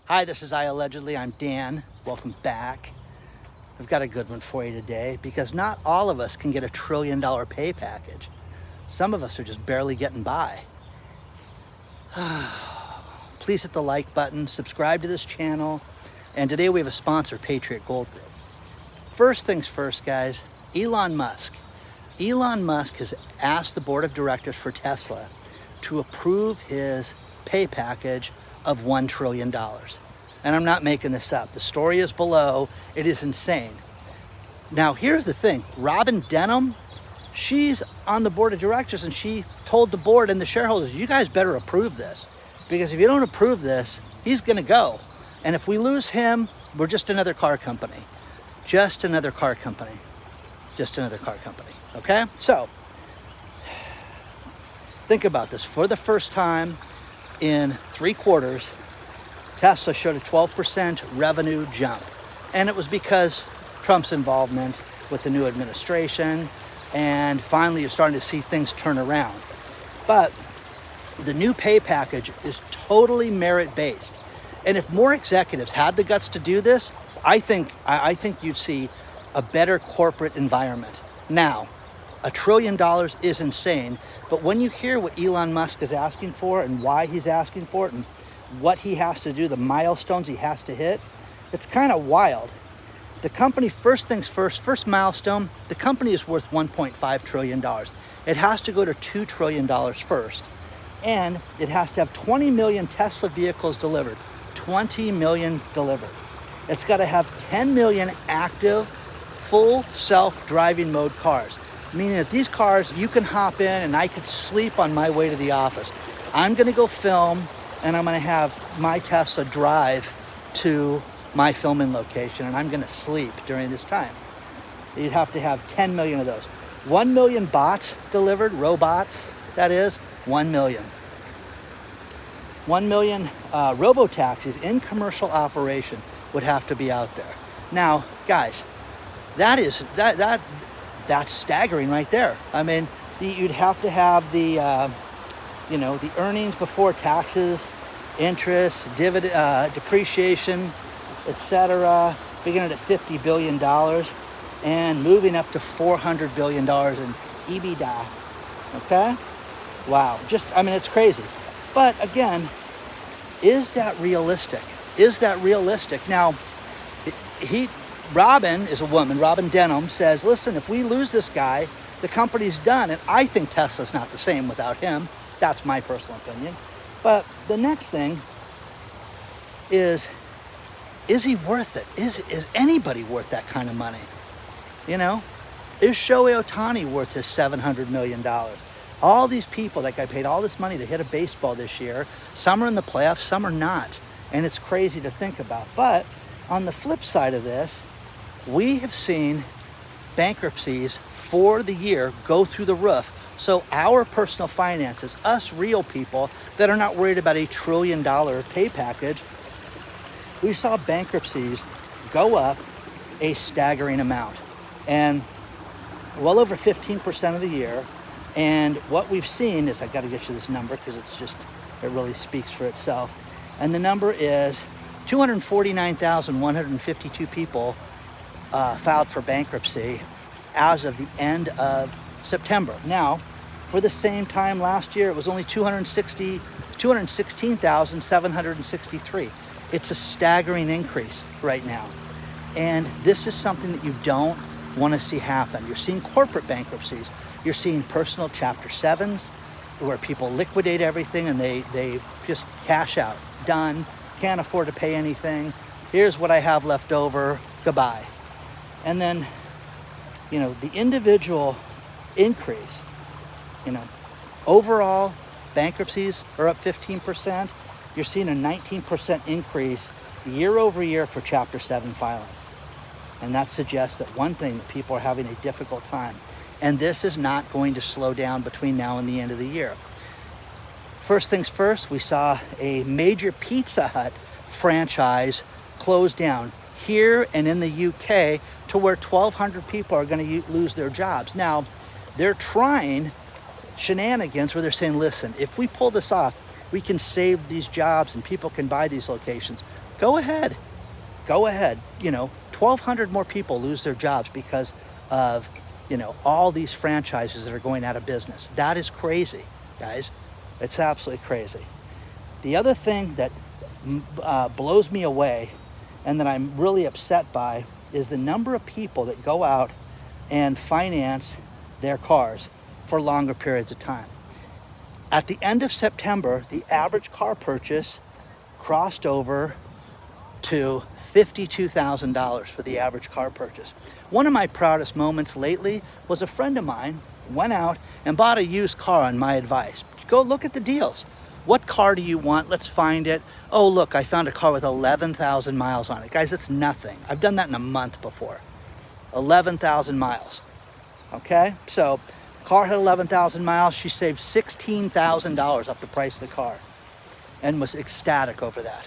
Hi, this is IAllegedly. I'm Dan. Welcome back. I've got a good one for you today because not all of us can get $1 trillion pay package. Some of us are just barely getting by. Please hit the like button, subscribe to this channel, and today we have a sponsor, Patriot Gold Group. First things first, guys, Elon Musk. Elon Musk has asked the board of directors for Tesla to approve his pay package of $1 trillion. And I'm not making this up. The story is below. It is insane. Now, here's the thing. Robin Denham, she's on the board of directors, and she told the board and the shareholders, you guys better approve this. Because if you don't approve this, he's going to go. And if we lose him, we're just another car company. Just another car company. Just another car company. Okay? So, think about this. For the first time in 3 quarters, Tesla showed a 12% revenue jump. And it was because Trump's involvement with the new administration, and finally you're starting to see things turn around. But the new pay package is totally merit-based. And if more executives had the guts to do this, I think you'd see a better corporate environment. Now, $1 trillion is insane, but when you hear what Elon Musk is asking for and why he's asking for it and what he has to do, the milestones he has to hit, it's kind of wild. The company, first things first, first milestone, the company is worth $1.5 trillion. It has to go to $2 trillion first, and it has to have 20 million Tesla vehicles delivered. 20 million delivered. It's got to have 10 million active, full self-driving mode cars. Meaning that these cars, you can hop in and I could sleep on my way to the office. I'm going to go film, and I'm going to have my Tesla drive to my filming location, and I'm going to sleep during this time. You'd have to have 10 million of those. 1 million bots delivered, robots, that is, 1 million. 1 million robo-taxis in commercial operation would have to be out there. Now, guys, that's staggering right there. I mean, you'd have to have the the earnings before taxes, interest, dividend, depreciation, etc., beginning at $50 billion and moving up to $400 billion in EBITDA. Okay? Wow. It's crazy. But again, is that realistic? Is that realistic? Now, Robin is a woman. Robin Denham says, listen, if we lose this guy, the company's done. And I think Tesla's not the same without him. That's my personal opinion. But the next thing is he worth it? Is anybody worth that kind of money? Is Shohei Ohtani worth his $700 million? All these people that got paid all this money to hit a baseball this year, some are in the playoffs, some are not. And it's crazy to think about. But on the flip side of this, we have seen bankruptcies for the year go through the roof. So our personal finances, us real people that are not worried about $1 trillion pay package, we saw bankruptcies go up a staggering amount. And well over 15% of the year. And what we've seen is, I got to get you this number because it really speaks for itself. And the number is 249,152 people filed for bankruptcy as of the end of September. Now, for the same time last year, it was only 216,763. It's a staggering increase right now. And this is something that you don't want to see happen. You're seeing corporate bankruptcies. You're seeing personal Chapter 7s where people liquidate everything and they just cash out. Done. Can't afford to pay anything. Here's what I have left over. Goodbye. And then, the individual increase, overall bankruptcies are up 15%. You're seeing a 19% increase year over year for Chapter 7 filings. And that suggests that one thing, that people are having a difficult time. And this is not going to slow down between now and the end of the year. First things first, we saw a major Pizza Hut franchise close down here and in the UK to where 1,200 people are going to lose their jobs. Now, they're trying shenanigans where they're saying, listen, if we pull this off, we can save these jobs and people can buy these locations. Go ahead. Go ahead. 1,200 more people lose their jobs because of, all these franchises that are going out of business. That is crazy, guys. It's absolutely crazy. The other thing that blows me away and that I'm really upset by is the number of people that go out and finance their cars for longer periods of time. At the end of September, the average car purchase crossed over to $52,000 for the average car purchase. One of my proudest moments lately was a friend of mine went out and bought a used car on my advice. Go look at the deals. What car do you want? Let's find it. Oh, look, I found a car with 11,000 miles on it. Guys, that's nothing. I've done that in a month before. 11,000 miles. Okay? So, car had 11,000 miles. She saved $16,000 off the price of the car and was ecstatic over that.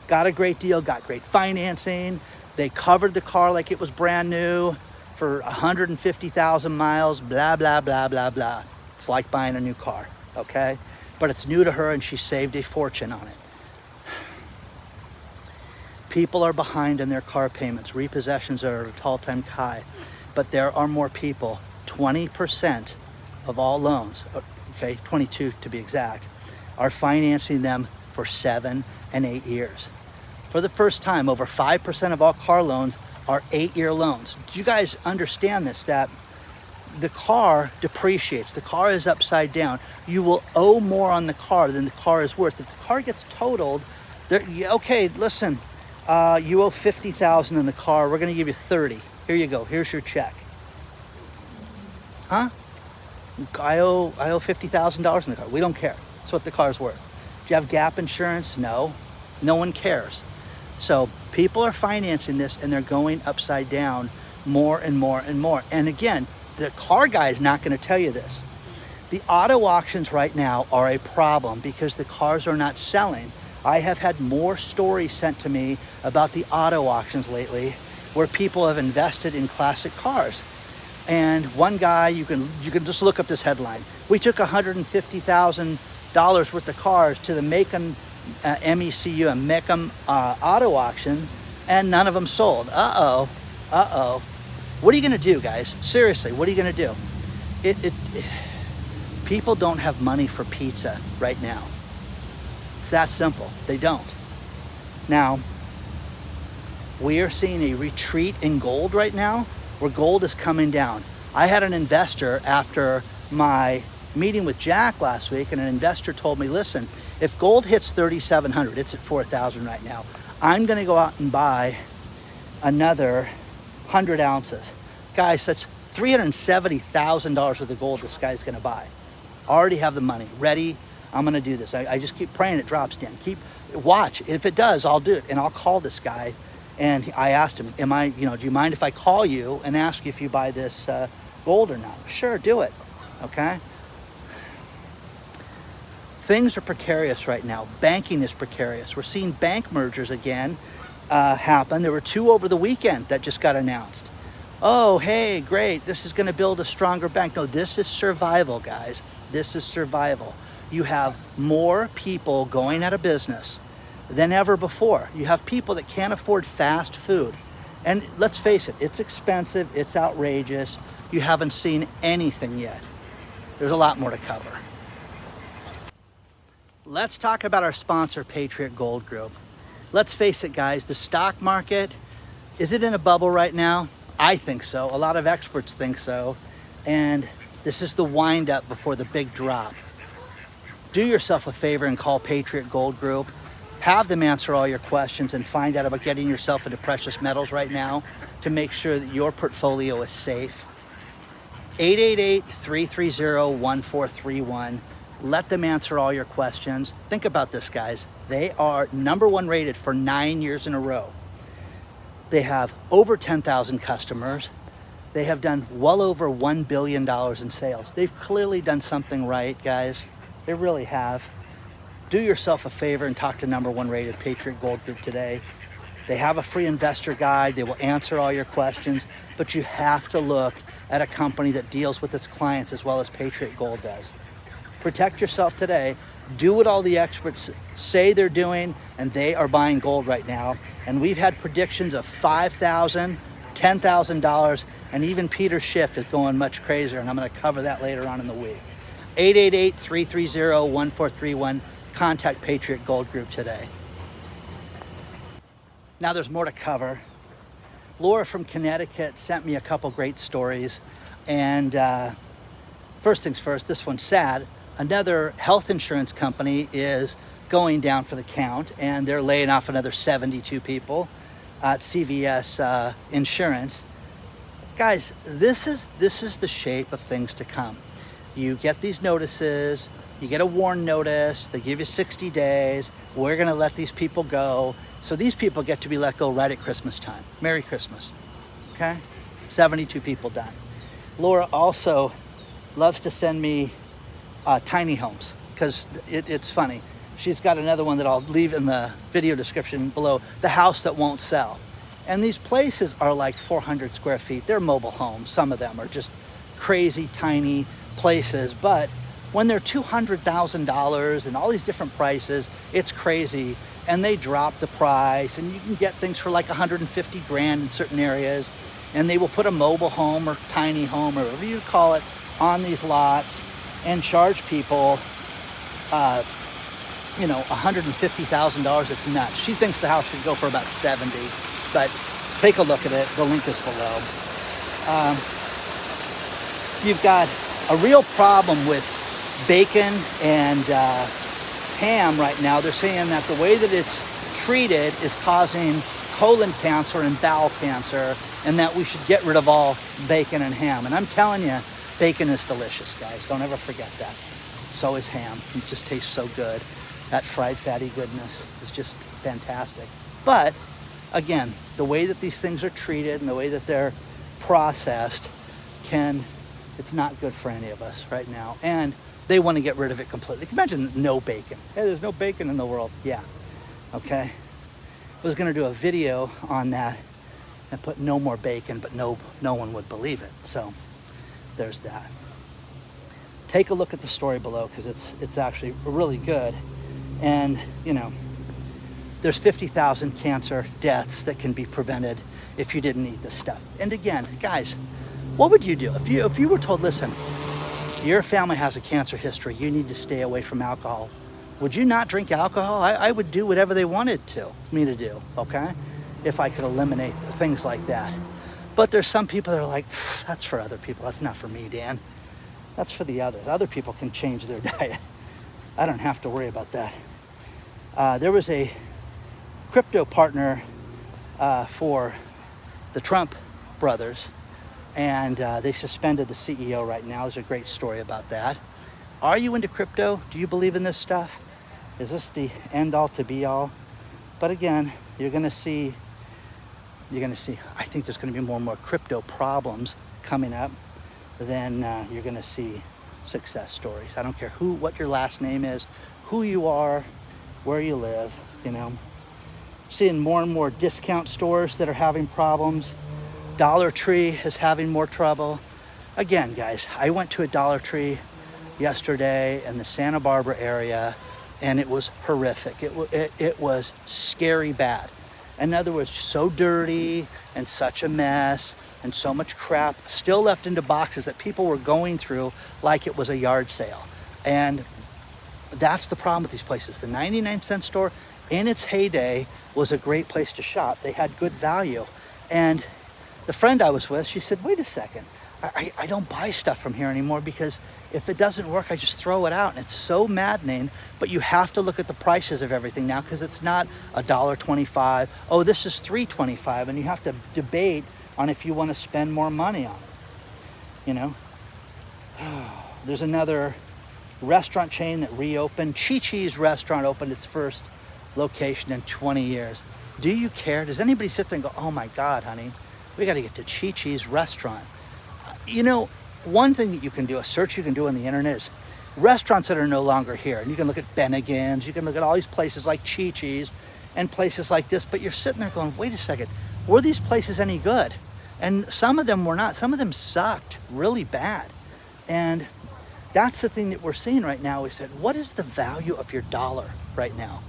Got a great deal, got great financing. They covered the car like it was brand new for 150,000 miles, blah, blah, blah, blah, blah. It's like buying a new car, okay? But it's new to her and she saved a fortune on it. People are behind in their car payments. Repossessions are at an all-time high. But there are more people, 20% of all loans, okay, 22 to be exact, are financing them for 7 and 8 years. For the first time, over 5% of all car loans are 8-year loans. Do you guys understand this? That the car depreciates. The car is upside down. You will owe more on the car than the car is worth. If the car gets totaled, okay, listen, you owe $50,000 in the car. We're going to give you 30. Here you go. Here's your check. Huh? I owe $50,000 in the car. We don't care. That's what the car's worth. Do you have gap insurance? No. No one cares. So people are financing this and they're going upside down more and more and more. And again, the car guy is not going to tell you this. The auto auctions right now are a problem because the cars are not selling. I have had more stories sent to me about the auto auctions lately where people have invested in classic cars. And one guy, you can just look up this headline. We took $150,000 worth of cars to the Macon MECU and Macon auto auction, and none of them sold. Uh-oh. What are you gonna do, guys? Seriously, what are you gonna do? People don't have money for pizza right now. It's that simple. They don't. Now, we are seeing a retreat in gold right now, where gold is coming down. I had an investor after my meeting with Jack last week, and an investor told me, listen, if gold hits 3,700, it's at 4,000 right now, I'm gonna go out and buy another 100 ounces. Guys, that's $370,000 worth of gold this guy's gonna buy. Already have the money, ready, I'm gonna do this. I just keep praying it drops down. Watch, if it does, I'll do it, and I'll call this guy. And I asked him, do you mind if I call you and ask you if you buy this gold or not? Sure, do it, okay? Things are precarious right now. Banking is precarious. We're seeing bank mergers again happen. There were 2 over the weekend that just got announced. Oh, hey, great, this is gonna build a stronger bank. No, this is survival, guys. This is survival. You have more people going out of business than ever before. You have people that can't afford fast food. And let's face it, it's expensive, it's outrageous. You haven't seen anything yet. There's a lot more to cover. Let's talk about our sponsor, Patriot Gold Group. Let's face it, guys, the stock market, is it in a bubble right now? I think so. A lot of experts think so. And this is the wind up before the big drop. Do yourself a favor and call Patriot Gold Group. Have them answer all your questions and find out about getting yourself into precious metals right now to make sure that your portfolio is safe. 888-330-1431. Let them answer all your questions. Think about this, guys. They are #1 rated for 9 years in a row. They have over 10,000 customers. They have done well over $1 billion in sales. They've clearly done something right, guys. They really have. Do yourself a favor and talk to #1 rated Patriot Gold Group today. They have a free investor guide. They will answer all your questions, but you have to look at a company that deals with its clients as well as Patriot Gold does. Protect yourself today. Do what all the experts say they're doing, and they are buying gold right now. And we've had predictions of $5,000, $10,000, and even Peter Schiff is going much crazier, and I'm going to cover that later on in the week. 888-330-1431. Contact Patriot Gold Group today. Now there's more to cover. Laura from Connecticut sent me a couple great stories. And first things first, this one's sad. Another health insurance company is going down for the count, and they're laying off another 72 people at CVS Insurance. Guys, this is the shape of things to come. You get these notices, you get a warn notice, they give you 60 days, we're gonna let these people go. So these people get to be let go right at Christmas time. Merry Christmas, okay? 72 people done. Laura also loves to send me tiny homes, because it's funny. She's got another one that I'll leave in the video description below, the house that won't sell. And these places are like 400 square feet. They're mobile homes. Some of them are just crazy tiny places, but when they're $200,000 and all these different prices, it's crazy. And they drop the price, and you can get things for like 150 grand in certain areas, and they will put a mobile home or tiny home or whatever you call it on these lots and charge people $150,000. It's nuts. She thinks the house should go for about 70, but take a look at it. The link is below. You've got a real problem with bacon and ham right now. They're saying that the way that it's treated is causing colon cancer and bowel cancer, and that we should get rid of all bacon and ham. And I'm telling you, bacon is delicious, guys. Don't ever forget that. So is ham. It just tastes so good. That fried fatty goodness is just fantastic. But again, the way that these things are treated and the way that they're processed it's not good for any of us right now. And they want to get rid of it completely. Imagine no bacon. Hey, there's no bacon in the world. Yeah, okay. I was going to do a video on that and put no more bacon, but no one would believe it. So there's that. Take a look at the story below, because it's actually really good. And there's 50,000 cancer deaths that can be prevented if you didn't eat this stuff. And again, guys, what would you do if you were told, listen, your family has a cancer history, you need to stay away from alcohol? Would you not drink alcohol? I would do whatever they wanted me to do, okay? If I could eliminate things like that. But there's some people that are like, that's for other people. That's not for me, Dan. That's for the others. Other people can change their diet. I don't have to worry about that. There was a crypto partner for the Trump brothers, and they suspended the CEO right now. There's a great story about that. Are you into crypto? Do you believe in this stuff? Is this the end all to be all? But again, you're gonna see, I think there's gonna be more and more crypto problems coming up than you're gonna see success stories. I don't care what your last name is, who you are, where you live, Seeing more and more discount stores that are having problems. Dollar Tree is having more trouble. Again, guys, I went to a Dollar Tree yesterday in the Santa Barbara area, and it was horrific. It was scary bad. In other words, so dirty and such a mess and so much crap still left into boxes that people were going through like it was a yard sale. And that's the problem with these places. The 99-cent store in its heyday was a great place to shop. They had good value. And the friend I was with, she said, wait a second, I don't buy stuff from here anymore, because if it doesn't work, I just throw it out. And it's so maddening. But you have to look at the prices of everything now, because it's not $1.25. Oh, this is $3.25, and you have to debate on if you want to spend more money on it. There's another restaurant chain that reopened. Chi-Chi's restaurant opened its first location in 20 years. Do you care? Does anybody sit there and go, oh my God, honey, we got to get to Chi-Chi's restaurant? One thing that you can do, a search you can do on the internet, is restaurants that are no longer here. And you can look at Bennigan's, you can look at all these places like Chi-Chi's and places like this, but you're sitting there going, wait a second, were these places any good? And some of them were not. Some of them sucked really bad. And That's the thing that we're seeing right now. We said, what is the value of your dollar right now?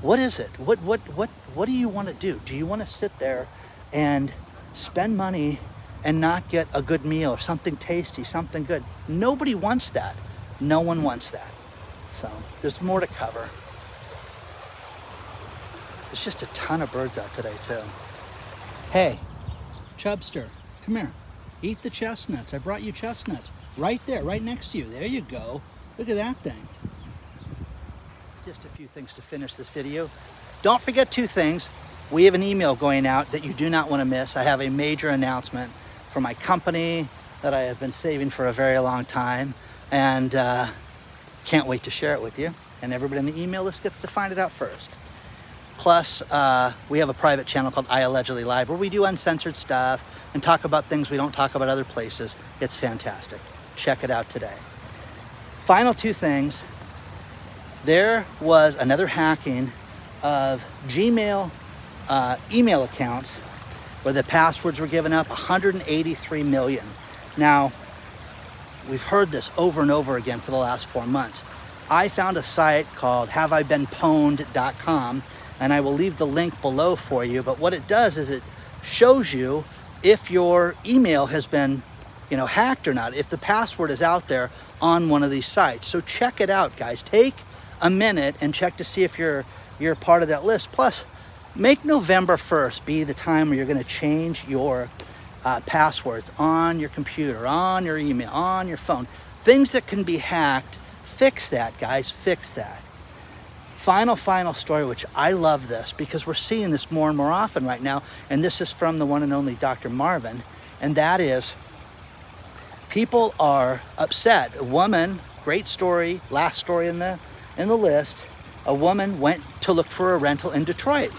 What is it? What do you want to do? Do you want to sit there and spend money and not get a good meal or something tasty, something good? Nobody wants that. No one wants that. So there's more to cover. There's just a ton of birds out today too. Hey, Chubster, come here. Eat the chestnuts. I brought you chestnuts. Right there, right next to you. There you go. Look at that thing. Just a few things to finish this video. Don't forget two things. We have an email going out that you do not want to miss. I have a major announcement for my company that I have been saving for a very long time, and can't wait to share it with you. And everybody on the email list gets to find it out first. Plus, we have a private channel called IAllegedly Live where we do uncensored stuff and talk about things we don't talk about other places. It's fantastic. Check it out today. Final two things. There was another hacking of Gmail email accounts where the passwords were given up, 183 million. Now, we've heard this over and over again for the last 4 months. I found a site called haveibeenpwned.com, and I will leave the link below for you. But what it does is it shows you if your email has been, hacked or not, if the password is out there on one of these sites. So check it out, guys. Take a minute and check to see if you're part of that list. Plus, make November 1st be the time where you're going to change your passwords on your computer, on your email, on your phone. Things that can be hacked, fix that, guys. Fix that. Final story, which I love this because we're seeing this more and more often right now, and this is from the one and only Dr. Marvin, and that is people are upset. A woman, great story, last story in the list, a woman went to look for a rental in Detroit.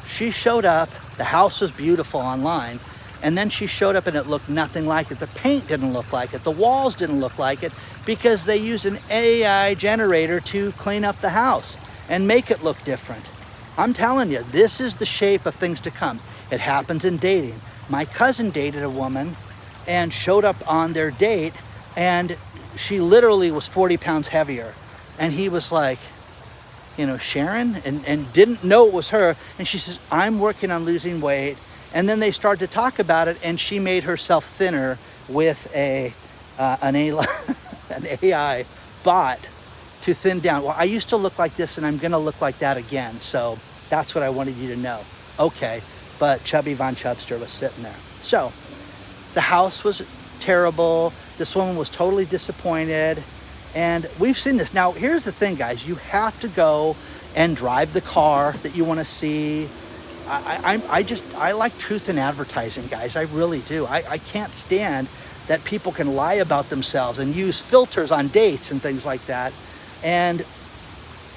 She showed up, the house was beautiful online, and then she showed up and it looked nothing like it. The paint didn't look like it, the walls didn't look like it, because they used an AI generator to clean up the house and make it look different. I'm telling you, this is the shape of things to come. It happens in dating. My cousin dated a woman and showed up on their date, and she literally was 40 pounds heavier. And he was like, Sharon, and didn't know it was her. And she says, I'm working on losing weight. And then they started to talk about it, and she made herself thinner with an AI bot to thin down. Well, I used to look like this, and I'm going to look like that again. So that's what I wanted you to know. Okay, but Chubby Von Chubster was sitting there. So the house was terrible. This woman was totally disappointed. And we've seen this. Now, here's the thing, guys. You have to go and drive the car that you want to see. I like truth in advertising, guys. I really do. I can't stand that people can lie about themselves and use filters on dates and things like that. And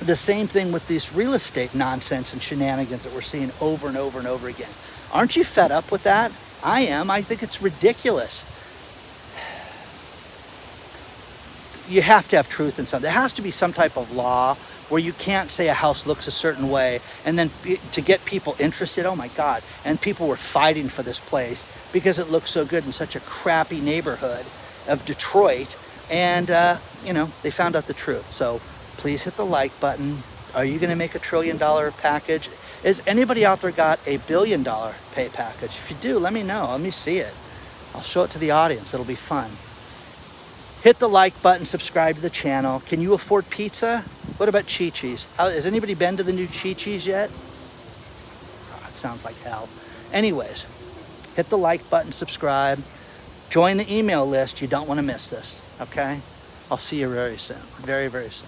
the same thing with this real estate nonsense and shenanigans that we're seeing over and over and over again. Aren't you fed up with that? I am. I think it's ridiculous. You have to have truth in something. There has to be some type of law where you can't say a house looks a certain way and then to get people interested, oh my God. And people were fighting for this place because it looks so good in such a crappy neighborhood of Detroit. And, they found out the truth. So please hit the like button. Are you going to make $1 trillion package? Is anybody out there got $1 billion pay package? If you do, let me know. Let me see it. I'll show it to the audience. It'll be fun. Hit the like button, subscribe to the channel. Can you afford pizza? What about Chi-Chi's? Has anybody been to the new Chi-Chi's yet? Oh, it sounds like hell. Anyways, hit the like button, subscribe. Join the email list. You don't want to miss this, okay? I'll see you very soon, very, very soon.